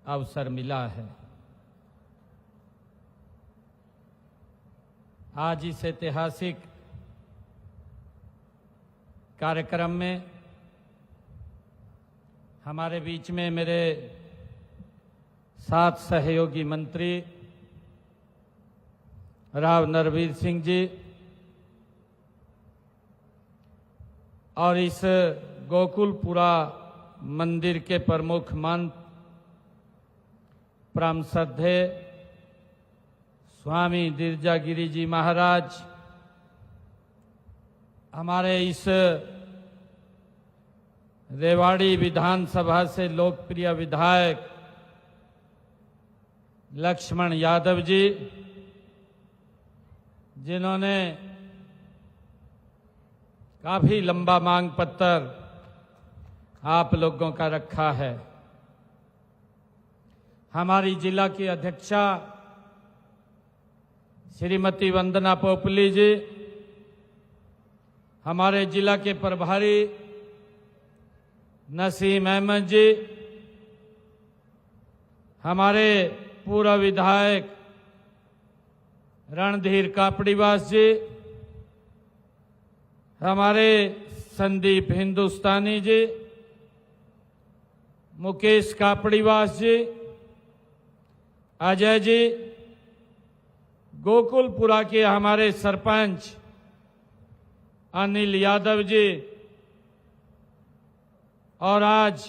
अवसर मिला है। आज इस ऐतिहासिक कार्यक्रम में हमारे बीच में मेरे साथ सहयोगी मंत्री राव नरवीर सिंह जी और इस गोकुलपुरा मंदिर के प्रमुख महंत परम श्रद्धेय स्वामी दिरजागिरी जी महाराज, हमारे इस रेवाड़ी विधानसभा से लोकप्रिय विधायक लक्ष्मण यादव जी, जिन्होंने काफी लंबा मांग पत्र आप लोगों का रखा है। हमारी जिला की अध्यक्षा श्रीमती वंदना पोपली जी, हमारे जिला के प्रभारी नसीम अहमद जी, हमारे पूर्व विधायक रणधीर कापड़ीवास जी, हमारे संदीप हिंदुस्तानी जी, मुकेश कापड़ीवास जी, अजय जी, गोकुलपुरा के हमारे सरपंच अनिल यादव जी, और आज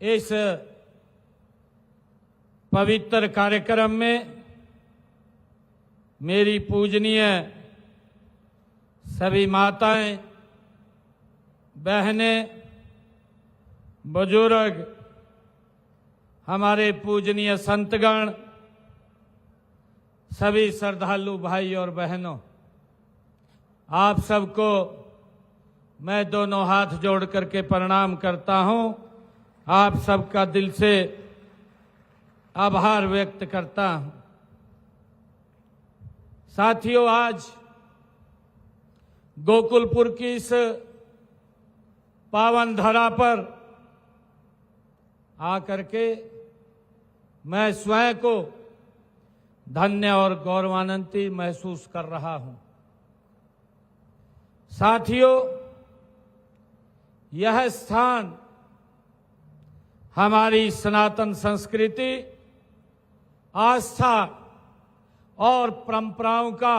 इस पवित्र कार्यक्रम में मेरी पूजनीय सभी माताएं, बहनें, बुजुर्ग, हमारे पूजनीय संतगण, सभी श्रद्धालु भाई और बहनों, आप सबको मैं दोनों हाथ जोड़ करके प्रणाम करता हूं। आप सबका दिल से आभार व्यक्त करता हूं। साथियों, आज गोकुलपुर की इस पावन धरा पर आकर के मैं स्वयं को धन्य और गौरवान्वित महसूस कर रहा हूं। साथियों, यह स्थान हमारी सनातन संस्कृति, आस्था और परंपराओं का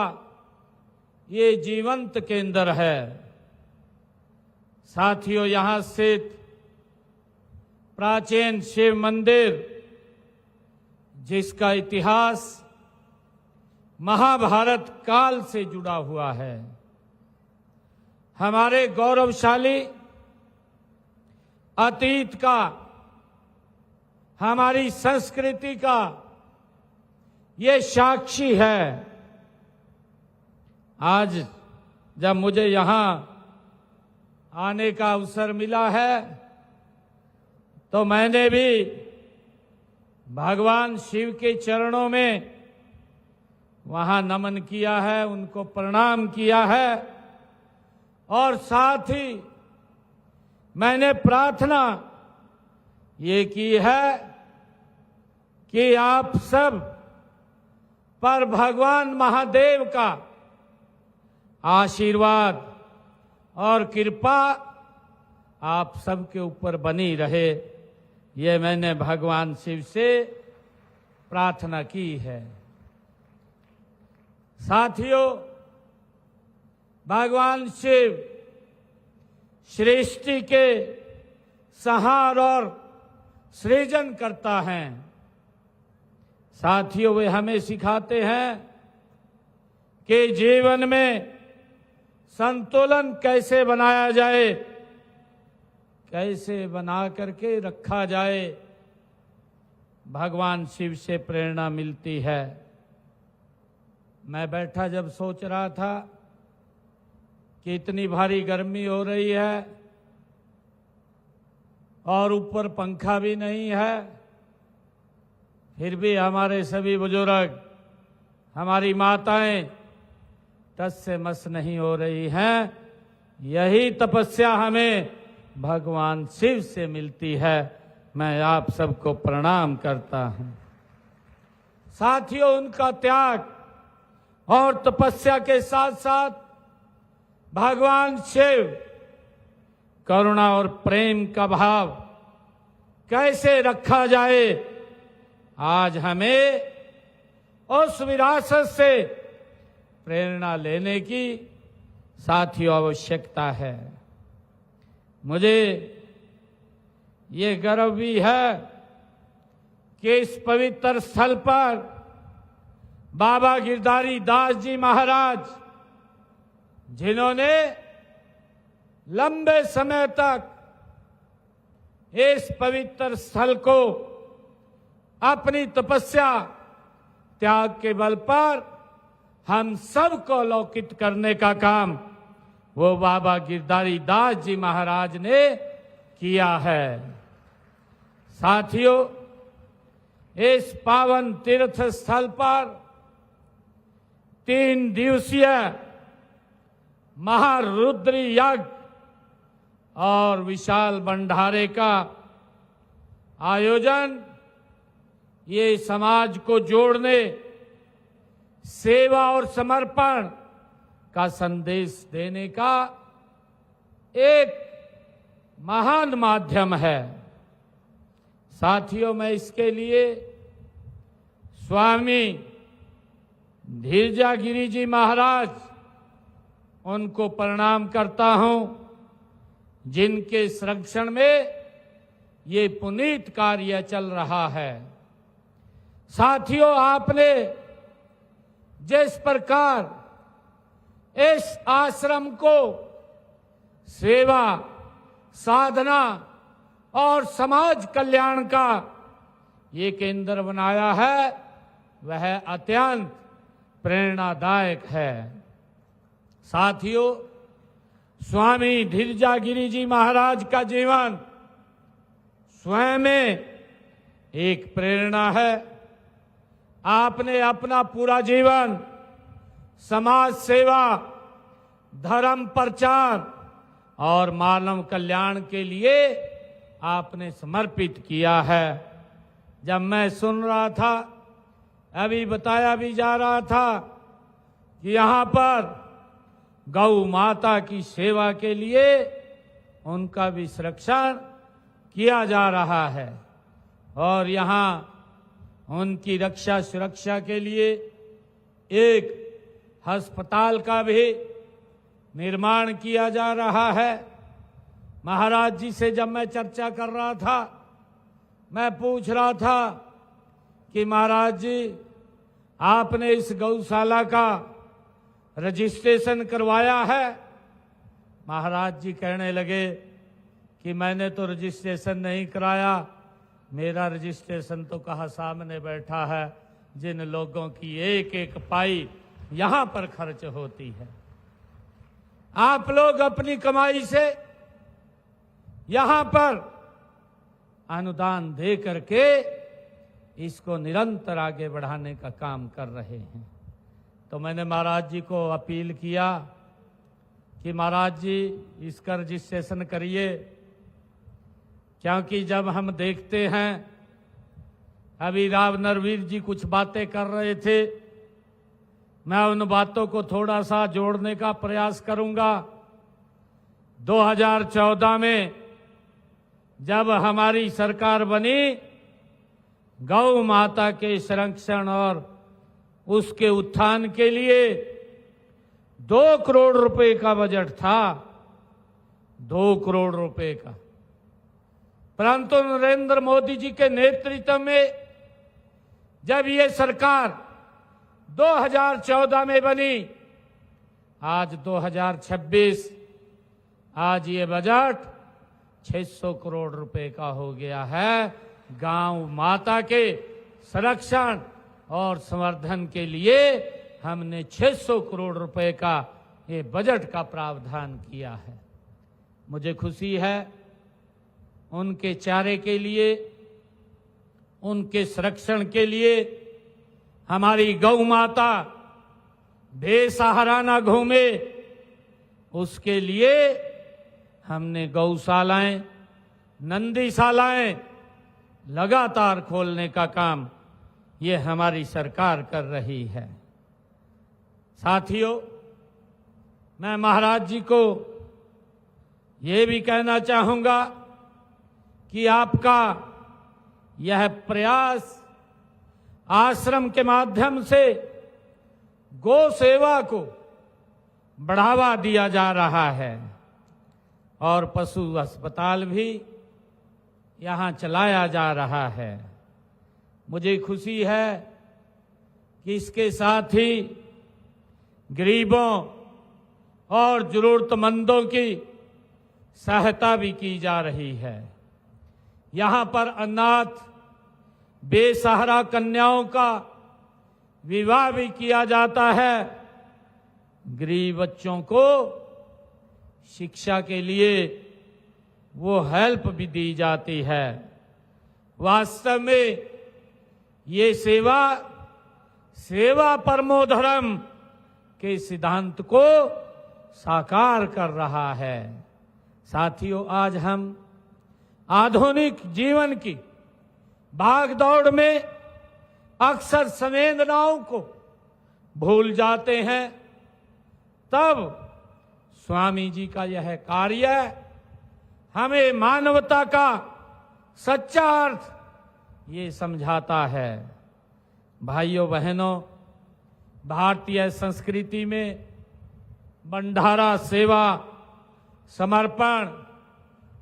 ये जीवंत केंद्र है। साथियों, यहां स्थित प्राचीन शिव मंदिर, जिसका इतिहास महाभारत काल से जुड़ा हुआ है, हमारे गौरवशाली अतीत का, हमारी संस्कृति का ये साक्षी है। आज जब मुझे यहां आने का अवसर मिला है तो मैंने भी भगवान शिव के चरणों में वहां नमन किया है, उनको प्रणाम किया है, और साथ ही मैंने प्रार्थना ये की है कि आप सब पर भगवान महादेव का आशीर्वाद और कृपा आप सबके ऊपर बनी रहे। ये मैंने भगवान शिव से प्रार्थना की है। साथियों, भगवान शिव सृष्टि के संहार और सृजन करता है। साथियों, वे हमें सिखाते हैं कि जीवन में संतुलन कैसे बनाया जाए, कैसे बना करके रखा जाए। भगवान शिव से प्रेरणा मिलती है। मैं बैठा जब सोच रहा था कि इतनी भारी गर्मी हो रही है और ऊपर पंखा भी नहीं है, फिर भी हमारे सभी बुजुर्ग, हमारी माताएं टस से मस नहीं हो रही हैं। यही तपस्या हमें भगवान शिव से मिलती है। मैं आप सबको प्रणाम करता हूं। साथियों, उनका त्याग और तपस्या के साथ साथ भगवान शिव करुणा और प्रेम का भाव कैसे रखा जाए, आज हमें उस विरासत से प्रेरणा लेने की साथियों आवश्यकता है। मुझे ये गर्व भी है कि इस पवित्र स्थल पर बाबा गिरधारी दास जी महाराज, जिन्होंने लंबे समय तक इस पवित्र स्थल को अपनी तपस्या त्याग के बल पर हम सबको अलौकित करने का काम वो बाबा गिरधारी दास जी महाराज ने किया है। साथियों, इस पावन तीर्थ स्थल पर 3 दिवसीय महारुद्र यज्ञ और विशाल भंडारे का आयोजन ये समाज को जोड़ने, सेवा और समर्पण का संदेश देने का एक महान माध्यम है। साथियों, मैं इसके लिए स्वामी धीरजागिरी जी महाराज, उनको प्रणाम करता हूं, जिनके संरक्षण में ये पुनीत कार्य चल रहा है। साथियों, आपने जिस प्रकार इस आश्रम को सेवा, साधना और समाज कल्याण का ये केंद्र बनाया है, वह अत्यंत प्रेरणादायक है। साथियों, स्वामी धीरजागिरी जी महाराज का जीवन स्वयं में एक प्रेरणा है। आपने अपना पूरा जीवन समाज सेवा, धर्म प्रचार और मानव कल्याण के लिए आपने समर्पित किया है। जब मैं सुन रहा था, अभी बताया भी जा रहा था कि यहाँ पर गौ माता की सेवा के लिए उनका भी संरक्षण किया जा रहा है और यहाँ उनकी रक्षा सुरक्षा के लिए एक अस्पताल का भी निर्माण किया जा रहा है। महाराज जी से जब मैं चर्चा कर रहा था, मैं पूछ रहा था कि महाराज जी, आपने इस गौशाला का रजिस्ट्रेशन करवाया है? महाराज जी कहने लगे कि मैंने तो रजिस्ट्रेशन नहीं कराया, मेरा रजिस्ट्रेशन तो कहाँ सामने बैठा है, जिन लोगों की एक एक पाई यहाँ पर खर्च होती है। आप लोग अपनी कमाई से यहाँ पर अनुदान दे करके इसको निरंतर आगे बढ़ाने का काम कर रहे हैं। तो मैंने महाराज जी को अपील किया कि महाराज जी, इसका रजिस्ट्रेशन करिए, क्योंकि जब हम देखते हैं, अभी राव नरवीर जी कुछ बातें कर रहे थे, मैं उन बातों को थोड़ा सा जोड़ने का प्रयास करूंगा। 2014 में जब हमारी सरकार बनी, गौ माता के संरक्षण और उसके उत्थान के लिए 2 करोड़ रुपए का बजट था, 2 करोड़ रुपए का। परंतु नरेंद्र मोदी जी के नेतृत्व में जब ये सरकार 2014 में बनी, आज 2026, आज ये बजट 600 करोड़ रुपए का हो गया है। गांव माता के संरक्षण और संवर्धन के लिए हमने 600 करोड़ रुपए का ये बजट का प्रावधान किया है। मुझे खुशी है उनके चारे के लिए, उनके संरक्षण के लिए हमारी गौ माता बेसहारा न घूमे, उसके लिए हमने गौशालाएं, नंदीशालाएं लगातार खोलने का काम ये हमारी सरकार कर रही है। साथियों, मैं महाराज जी को ये भी कहना चाहूंगा कि आपका यह प्रयास आश्रम के माध्यम से गौ सेवा को बढ़ावा दिया जा रहा है और पशु अस्पताल भी यहाँ चलाया जा रहा है। मुझे खुशी है कि इसके साथ ही गरीबों और जरूरतमंदों की सहायता भी की जा रही है। यहाँ पर अनाथ बेसहारा कन्याओं का विवाह भी किया जाता है। गरीब बच्चों को शिक्षा के लिए वो हेल्प भी दी जाती है। वास्तव में ये सेवा परमो धर्म के सिद्धांत को साकार कर रहा है। साथियों, आज हम आधुनिक जीवन की भागदौड़ में अक्सर संवेदनाओं को भूल जाते हैं। तब स्वामी जी का यह कार्य हमें मानवता का सच्चा अर्थ ये समझाता है। भाइयों बहनों, भारतीय संस्कृति में भंडारा सेवा, समर्पण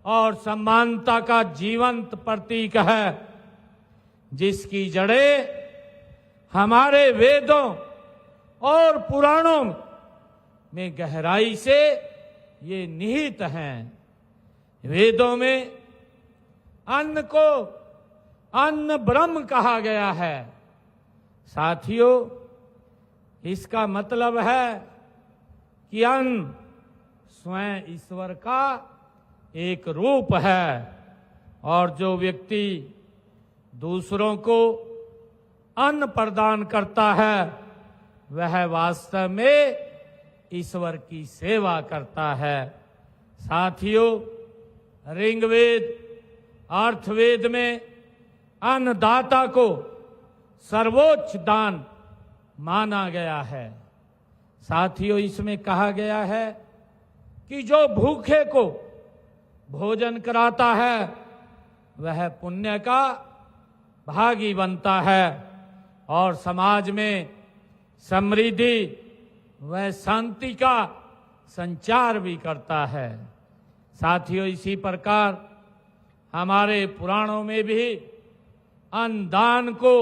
और सम्मानता का जीवंत प्रतीक है, जिसकी जड़ें हमारे वेदों और पुराणों में गहराई से ये निहित हैं। वेदों में अन्न को अन्न ब्रह्म कहा गया है। साथियों, इसका मतलब है कि अन्न स्वयं ईश्वर का एक रूप है और जो व्यक्ति दूसरों को अन्न प्रदान करता है वह वास्तव में ईश्वर की सेवा करता है। साथियों, ऋग्वेद अर्थवेद में अन्नदाता को सर्वोच्च दान माना गया है। साथियों, इसमें कहा गया है कि जो भूखे को भोजन कराता है वह पुण्य का भागी बनता है और समाज में समृद्धि व शांति का संचार भी करता है। साथियों, इसी प्रकार हमारे पुराणों में भी अन्नदान को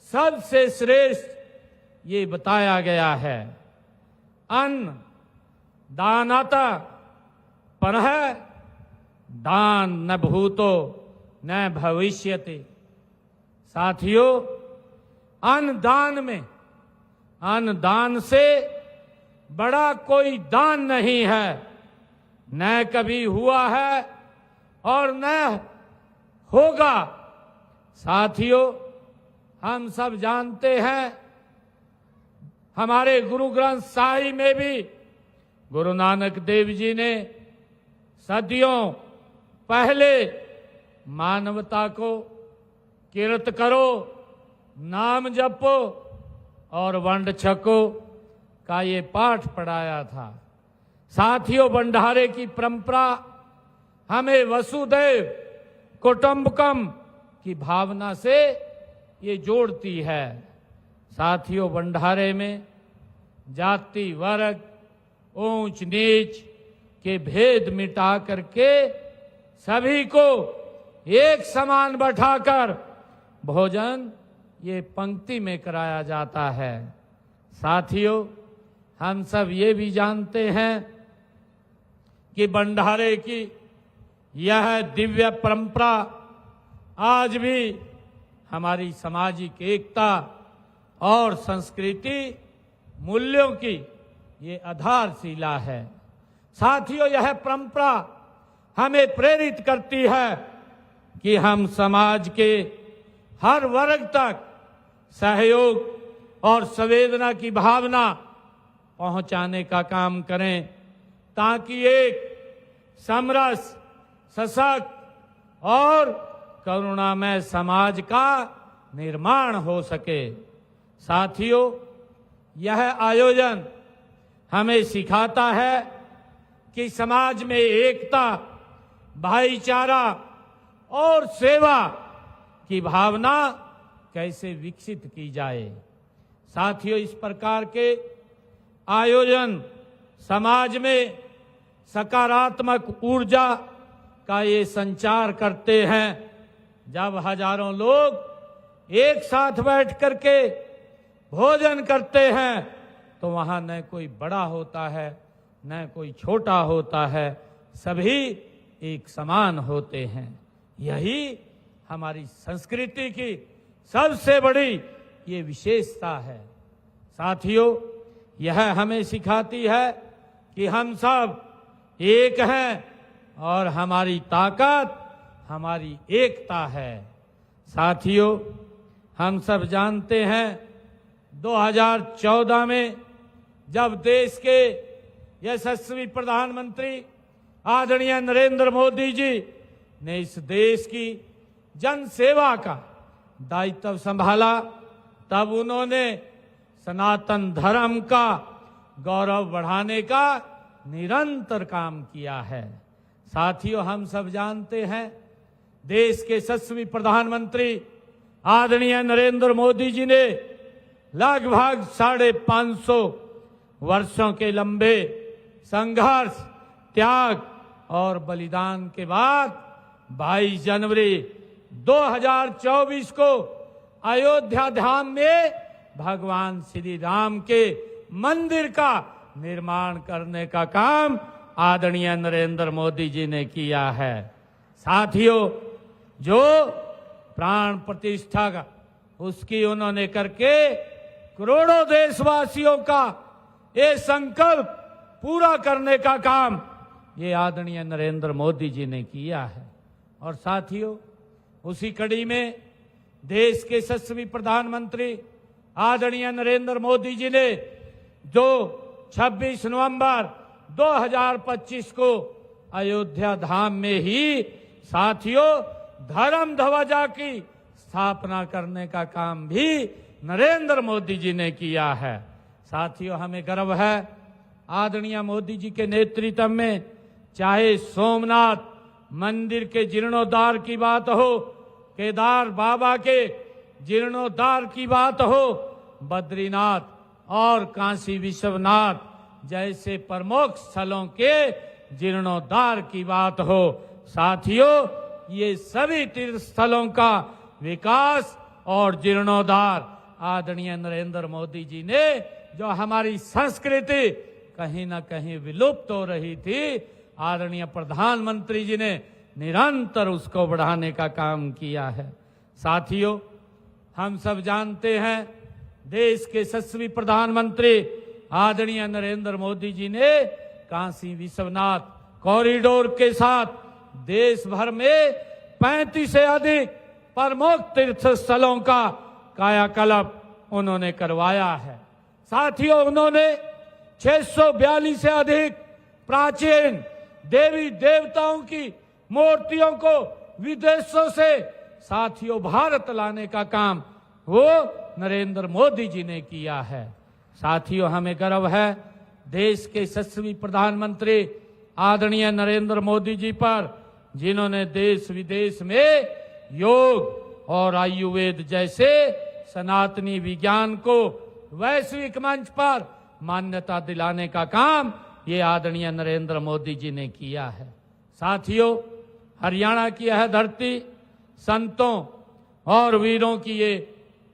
सबसे श्रेष्ठ ये बताया गया है। अन्न दानता परः दान न भूतो न भविष्यति। साथियों, अन्नदान से बड़ा कोई दान नहीं है, न कभी हुआ है और न होगा। साथियों, हम सब जानते हैं, हमारे गुरु ग्रंथ साहिब में भी गुरु नानक देव जी ने सदियों पहले मानवता को किरत करो, नाम जपो और वंड छको का ये पाठ पढ़ाया था। साथियों, भंडारे की परंपरा हमें वसुदैव कुटुंबकम की भावना से ये जोड़ती है। साथियों, भंडारे में जाति वर्ग ऊंच नीच के भेद मिटा करके सभी को एक समान बैठाकर भोजन ये पंक्ति में कराया जाता है। साथियों, हम सब ये भी जानते हैं कि भंडारे की यह दिव्य परंपरा आज भी हमारी सामाजिक एकता और संस्कृति मूल्यों की ये आधारशिला है। साथियों, यह परंपरा हमें प्रेरित करती है कि हम समाज के हर वर्ग तक सहयोग और संवेदना की भावना पहुंचाने का काम करें, ताकि एक समरस, सशक्त और करुणामय समाज का निर्माण हो सके। साथियों, यह आयोजन हमें सिखाता है कि समाज में एकता, भाईचारा और सेवा की भावना कैसे विकसित की जाए। साथियों, इस प्रकार के आयोजन समाज में सकारात्मक ऊर्जा का ये संचार करते हैं। जब हजारों लोग एक साथ बैठ करके भोजन करते हैं तो वहां न कोई बड़ा होता है न कोई छोटा होता है, सभी एक समान होते हैं। यही हमारी संस्कृति की सबसे बड़ी ये विशेषता है। साथियों, यह हमें सिखाती है कि हम सब एक हैं और हमारी ताकत हमारी एकता है। साथियों, हम सब जानते हैं 2014 में जब देश के यशस्वी प्रधानमंत्री आदरणीय नरेंद्र मोदी जी ने इस देश की जन सेवा का दायित्व संभाला, तब उन्होंने सनातन धर्म का गौरव बढ़ाने का निरंतर काम किया है। साथियों, हम सब जानते हैं देश के यशस्वी प्रधानमंत्री आदरणीय नरेंद्र मोदी जी ने लगभग 550 वर्षों के लंबे संघर्ष, त्याग और बलिदान के बाद 22 जनवरी 2024 को अयोध्या धाम में भगवान श्री राम के मंदिर का निर्माण करने का काम आदरणीय नरेंद्र मोदी जी ने किया है। साथियों, जो प्राण प्रतिष्ठा का उसकी उन्होंने करके करोड़ों देशवासियों का ये संकल्प पूरा करने का काम ये आदरणीय नरेंद्र मोदी जी ने किया है। और साथियों, उसी कड़ी में देश के यशस्वी प्रधानमंत्री आदरणीय नरेंद्र मोदी जी ने जो 26 नवंबर 2025 को अयोध्या धाम में ही साथियों धर्म ध्वजा की स्थापना करने का काम भी नरेंद्र मोदी जी ने किया है। साथियों, हमें गर्व है आदरणीय मोदी जी के नेतृत्व में, चाहे सोमनाथ मंदिर के जीर्णोद्धार की बात हो, केदार बाबा के जीर्णोद्धार की बात हो, बद्रीनाथ और काशी विश्वनाथ जैसे प्रमुख स्थलों के जीर्णोद्धार की बात हो। साथियों, ये सभी तीर्थ स्थलों का विकास और जीर्णोद्धार आदरणीय नरेंद्र मोदी जी ने, जो हमारी संस्कृति कहीं ना कहीं विलुप्त हो रही थी, आदरणीय प्रधानमंत्री जी ने निरंतर उसको बढ़ाने का काम किया है। साथियों, हम सब जानते हैं देश के यशस्वी प्रधानमंत्री आदरणीय नरेंद्र मोदी जी ने काशी विश्वनाथ कॉरिडोर के साथ देश भर में 35 से अधिक प्रमुख तीर्थ स्थलों का कायाकल्प उन्होंने करवाया है। साथियों, उन्होंने 642 से अधिक प्राचीन देवी देवताओं की मूर्तियों को विदेशों से साथियों भारत लाने का काम वो नरेंद्र मोदी जी ने किया है। साथियों, हमें गर्व है देश के यशस्वी प्रधानमंत्री आदरणीय नरेंद्र मोदी जी पर, जिन्होंने देश विदेश में योग और आयुर्वेद जैसे सनातनी विज्ञान को वैश्विक मंच पर मान्यता दिलाने का काम ये आदरणीय नरेंद्र मोदी जी ने किया है। साथियों, हरियाणा की यह धरती संतों और वीरों की ये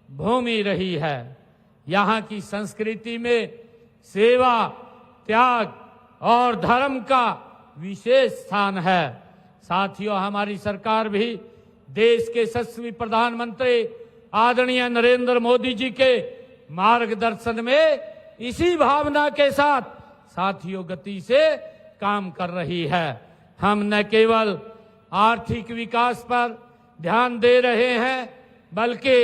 भूमि रही है। यहाँ की संस्कृति में सेवा, त्याग और धर्म का विशेष स्थान है। साथियों, हमारी सरकार भी देश के यशस्वी प्रधानमंत्री आदरणीय नरेंद्र मोदी जी के मार्गदर्शन में इसी भावना के साथ साथियों गति से काम कर रही है। हम न केवल आर्थिक विकास पर ध्यान दे रहे हैं, बल्कि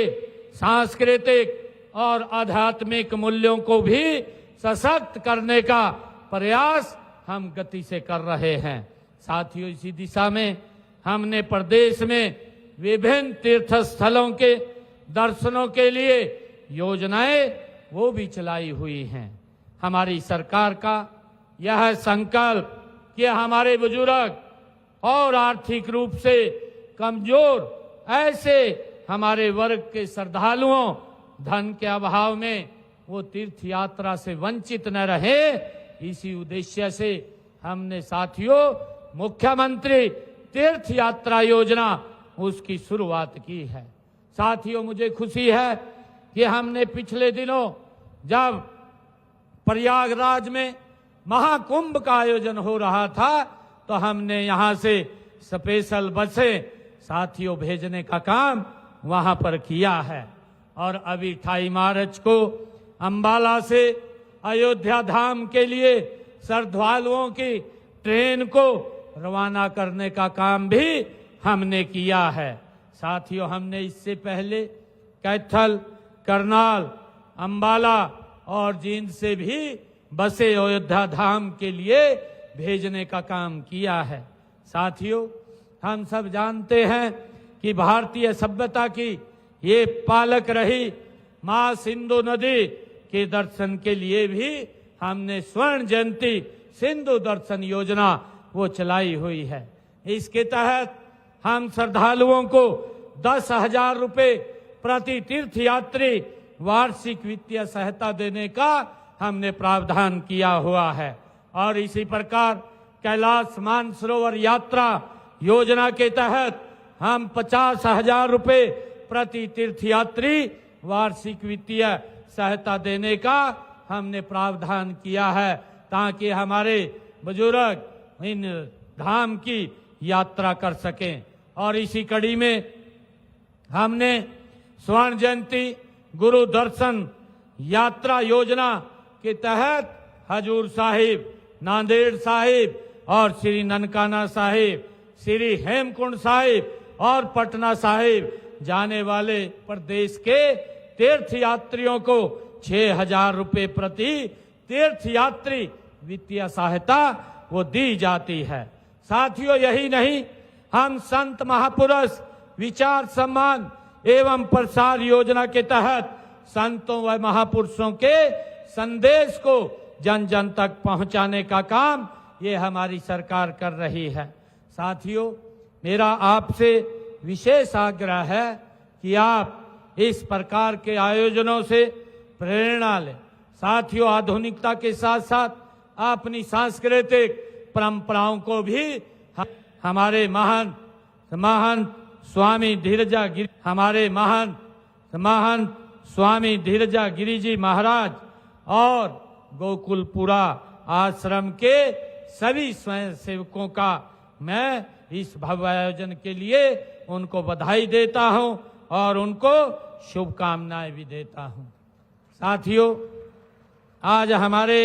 सांस्कृतिक और आध्यात्मिक मूल्यों को भी सशक्त करने का प्रयास हम गति से कर रहे हैं। साथियों, इसी दिशा में हमने प्रदेश में विभिन्न तीर्थ स्थलों के दर्शनों के लिए योजनाएं वो भी चलाई हुई हैं। हमारी सरकार का यह संकल्प कि हमारे बुजुर्ग और आर्थिक रूप से कमजोर ऐसे हमारे वर्ग के श्रद्धालुओं धन के अभाव में वो तीर्थ यात्रा से वंचित न रहे, इसी उद्देश्य से हमने साथियों मुख्यमंत्री तीर्थ यात्रा योजना उसकी शुरुआत की है। साथियों, मुझे खुशी है कि हमने पिछले दिनों जब प्रयागराज में महाकुंभ का आयोजन हो रहा था तो हमने यहां से स्पेशल बसें साथियों भेजने का काम वहां पर किया है। और अभी 28 मार्च को अंबाला से अयोध्या धाम के लिए श्रद्धालुओं की ट्रेन को रवाना करने का काम भी हमने किया है। साथियों, हमने इससे पहले कैथल, करनाल, अंबाला और जींद से भी बसें अयोध्या धाम के लिए भेजने का काम किया है। साथियों, हम सब जानते हैं कि भारतीय सभ्यता की ये पालक रही मां सिंधु नदी के दर्शन के लिए भी हमने स्वर्ण जयंती सिंधु दर्शन योजना वो चलाई हुई है। इसके तहत हम श्रद्धालुओं को 10,000 रुपए प्रति तीर्थ यात्री वार्षिक वित्तीय सहायता देने का हमने प्रावधान किया हुआ है। और इसी प्रकार कैलाश मानसरोवर यात्रा योजना के तहत हम 50,000 रुपए प्रति तीर्थ यात्री वार्षिक वित्तीय सहायता देने का हमने प्रावधान किया है, ताकि हमारे बुजुर्ग इन धाम की यात्रा कर सकें। और इसी कड़ी में हमने स्वर्ण जयंती गुरु दर्शन यात्रा योजना के तहत हजूर साहिब, नांदेड़ साहिब और श्री ननकाना साहिब, श्री हेमकुंड साहिब और पटना साहिब जाने वाले प्रदेश के तीर्थ यात्रियों को 6,000 रुपए प्रति तीर्थ यात्री वित्तीय सहायता वो दी जाती है। साथियों, यही नहीं, हम संत महापुरुष विचार सम्मान एवं प्रसार योजना के तहत संतों व महापुरुषों के संदेश को जन जन तक पहुंचाने का काम ये हमारी सरकार कर रही है। साथियों, मेरा आपसे विशेष आग्रह है कि आप इस प्रकार के आयोजनों से प्रेरणा लें। साथियों, आधुनिकता के साथ साथ अपनी सांस्कृतिक परंपराओं को भी हमारे महंत स्वामी धीरजा गिरी जी महाराज और गोकुलपुरा आश्रम के सभी स्वयं सेवकों का मैं इस भव्य आयोजन के लिए उनको बधाई देता हूं और उनको शुभकामनाएं भी देता हूं। साथियों, आज हमारे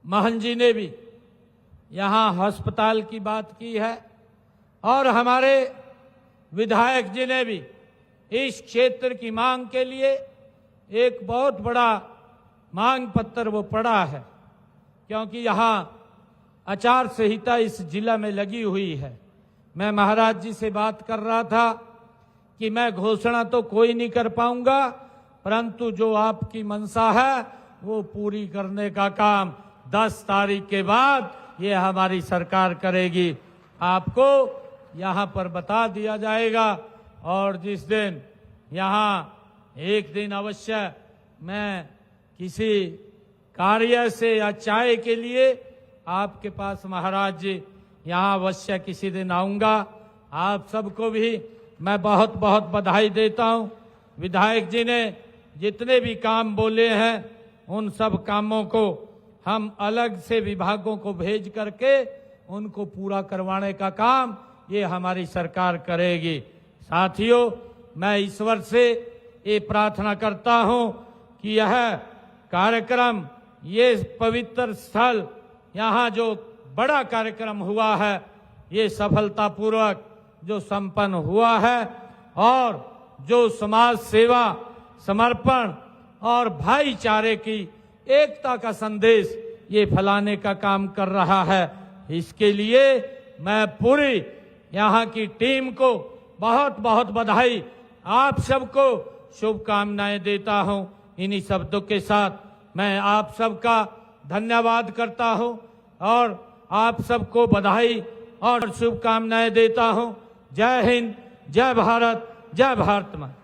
महंत जी ने भी यहाँ अस्पताल की बात की है और हमारे विधायक जी ने भी इस क्षेत्र की मांग के लिए एक बहुत बड़ा मांग पत्र वो पड़ा है, क्योंकि यहाँ आचार संहिता इस जिला में लगी हुई है। मैं महाराज जी से बात कर रहा था कि मैं घोषणा तो कोई नहीं कर पाऊंगा, परंतु जो आपकी मंशा है वो पूरी करने का काम 10 तारीख के बाद ये हमारी सरकार करेगी। आपको यहाँ पर बता दिया जाएगा और जिस दिन यहाँ एक दिन अवश्य मैं किसी कार्य से या चाय के लिए आपके पास महाराज जी यहाँ अवश्य किसी दिन आऊँगा। आप सबको भी मैं बहुत बहुत बधाई देता हूँ। विधायक जी ने जितने भी काम बोले हैं उन सब कामों को हम अलग से विभागों को भेज करके उनको पूरा करवाने का काम ये हमारी सरकार करेगी। साथियों, मैं ईश्वर से ये प्रार्थना करता हूँ कि यह कार्यक्रम, ये पवित्र स्थल, यहाँ जो बड़ा कार्यक्रम हुआ है ये सफलतापूर्वक जो संपन्न हुआ है और जो समाज सेवा, समर्पण और भाईचारे की एकता का संदेश ये फैलाने का काम कर रहा है, इसके लिए मैं पूरी यहाँ की टीम को बहुत बहुत बधाई, आप सबको शुभकामनाएं देता हूं। इन्हीं शब्दों के साथ मैं आप सबका धन्यवाद करता हूं और आप सबको बधाई और शुभकामनाएं देता हूं। जय हिंद, जय भारत, जय भारत माता।